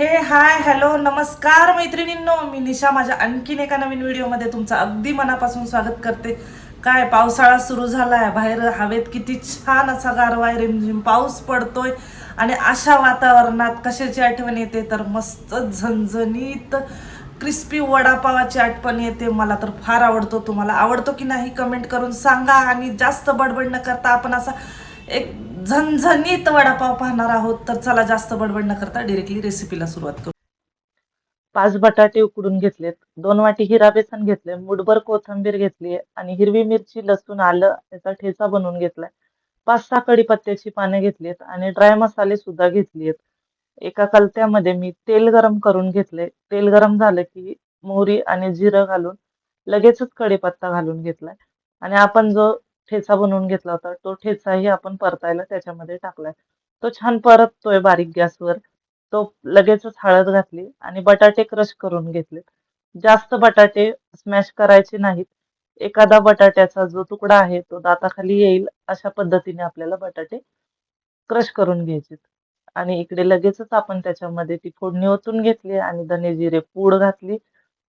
हे hi hello नमस्कार मैत्रिणींनो, मी निशा माझ्या आणखीन एका नवीन व्हिडिओमध्ये तुमचं अगदी मनापासून स्वागत करते. काय पावसाळा सुरू झालाय, बाहेर हवेत किती छान असा गारवा आहे, रिमझिम पाऊस पडतोय आणि अशा वातावरणात कशाची आठवण येते तर मस्त झणझणीत क्रिस्पी वडापावाची आठवण येते. मला तर फार आवडतो. तुम्हाला आवडतो की नाही कमेंट करून सांगा. आणि जास्त बडबड न करता आपण असा एक झणझणीत वडापाव पाहणार आहोत. तर चला जास्त बडबड न करता डायरेक्टली रेसिपीला सुरुवात करू. 5 बटाटे उकडून घेतलेत, 2 वाटी हिरा बेसन घेतले, मुठभर कोथिंबीर घेतली आणि हिरवी मिरची, लसूण, आलं याचा ठेचा बनवून घेतलाय. 5-6 कढीपत्त्याची पाने घेतलीत आणि ड्राय मसाले सुद्धा घेतलेत. एका कलत्यामध्ये मी तेल गरम करून घेतले. तेल गरम झालं की मोहरी आणि जिरं घालून लगेचच कढीपत्ता घालून घेतलाय आणि आपण जो ठेचा बनवून घेतला होता तो ठेचाही आपण परतायला त्याच्यामध्ये टाकलाय. तो छान परततोय बारीक गॅसवर. तो लगेचच हळद घातली आणि बटाटे क्रश करून घेतले. जास्त बटाटे स्मॅश करायचे नाहीत. एखादा बटाट्याचा जो तुकडा आहे तो दाताखाली येईल अशा पद्धतीने आपल्याला बटाटे क्रश करून घ्यायचे. आणि इकडे लगेचच आपण त्याच्यामध्ये ती फोडणी ओतून घेतली आणि धने जिरे पूड घातली,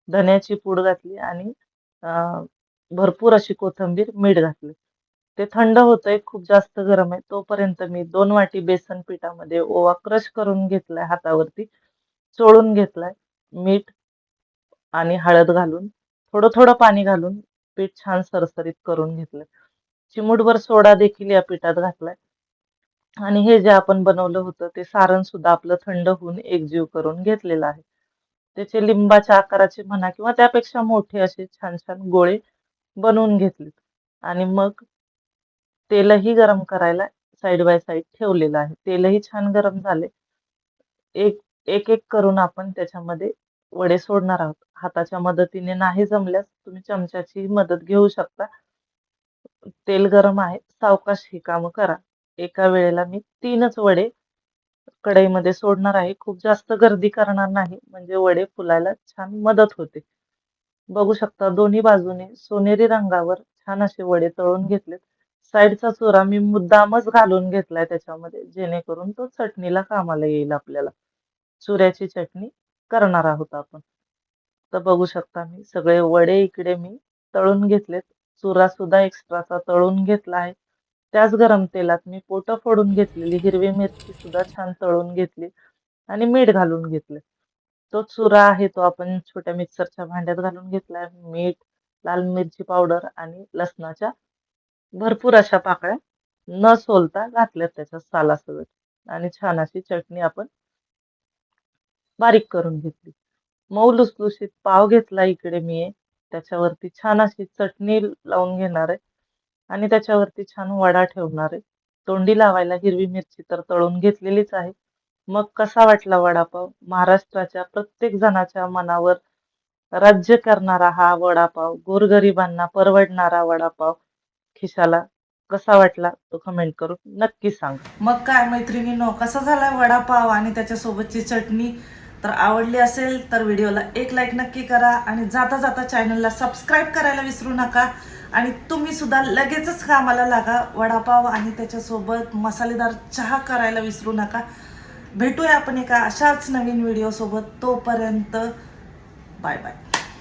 धन्याची पूड घातली आणि भरपूर अशी कोथिंबीर, मीठ घातले. ते थंड होतंय, खूप जास्त गरम आहे. तोपर्यंत मी 2 वाटी बेसन पिठामध्ये ओवा क्रश करून घेतलाय हातावरती, चोळून घेतलाय. मीठ आणि हळद घालून, थोडं-थोडं पाणी घालून पीठ छान सरसरीत करून घेतलंय. चिमूटभर सोडा देखील या पिठात घातलाय. आणि हे जे आपण बनवलं होतं ते सारण सुद्धा आपलं थंड होऊन एकजीव करून घेतलेलं आहे. त्याचे लिंबाच्या आकाराचे म्हणा किंवा त्यापेक्षा मोठे असे छान छान गोळे बनवून घेतलेत. आणि मग तेलही गरम करायला साइड बाय साइड ठेवलेलं आहे. तेलही छान गरम झाले. एक एक करून आपण त्याच्यामध्ये वडे सोडणार आहोत. हाताच्या मदतीने नाही जमल्यास तुम्ही चमच्याची मदत घेऊ शकता. तेल गरम आहे, सावकाश ही कामं करा. एका वेळेला मी 3च वडे कढईमध्ये सोडणार आहे. खूप जास्त गर्दी करणार नाही, म्हणजे वडे फुलायला छान मदत होते. बघू शकता दोन्ही बाजूने सोनेरी रंगावर छान असे वडे तळून घेतलेत. साईडचा चुरा मी मुद्दामच घालून घेतलाय त्याच्यामध्ये, जेणेकरून तो चटणीला कामाला येईल आपल्याला. चुऱ्याची चटणी करणार आहोत आपण. तर बघू शकता मी सगळे वडे इकडे मी तळून घेतलेत. चुरा सुद्धा एक्स्ट्राचा तळून घेतला आहे. त्याच गरम तेलात मी पोटं फोडून घेतलेली हिरवी मिरची सुद्धा छान तळून घेतली आणि मीठ घालून घेतले. तो चुरा आहे तो आपण छोट्या मिक्सरच्या भांड्यात घालून घेतलाय. मीठ, लाल मिरची पावडर आणि लसणाच्या भरपूर अशा पाकळ्या न सोलता घातल्यात त्याच्या सालासकट. आणि छान अशी चटणी आपण बारीक करून घेतली. मऊ लुसलुशीत पाव घेतला इकडे मी एक. त्याच्यावरती छान अशी चटणी लावून घेणार आहे आणि त्याच्यावरती छान वडा ठेवणार आहे. तोंडी लावायला हिरवी मिरची तर तळून घेतलेलीच आहे. मग कसा वाटला वडापाव? महाराष्ट्राच्या प्रत्येक जणाच्या मनावर राज्य करणारा हा वडापाव, गोरगरिबांना परवडणारा वडापाव, खिशाला कसा वाटला तो कमेंट करून नक्की सांगा. मग काय मैत्रिणींनो, कसा झालाय वडापाव आणि त्याच्यासोबतची चटणी? तर आवडली असेल तर व्हिडिओला एक लाईक नक्की करा आणि जाता जाता चॅनलला सबस्क्राईब करायला विसरू नका. आणि तुम्ही सुद्धा लगेचच कामाला लागा. वडापाव आणि त्याच्यासोबत मसालेदार चहा करायला विसरू नका. भेटूया आपण एका अशाच नवीन व्हिडिओ सोबत. तोपर्यंत बाय बाय.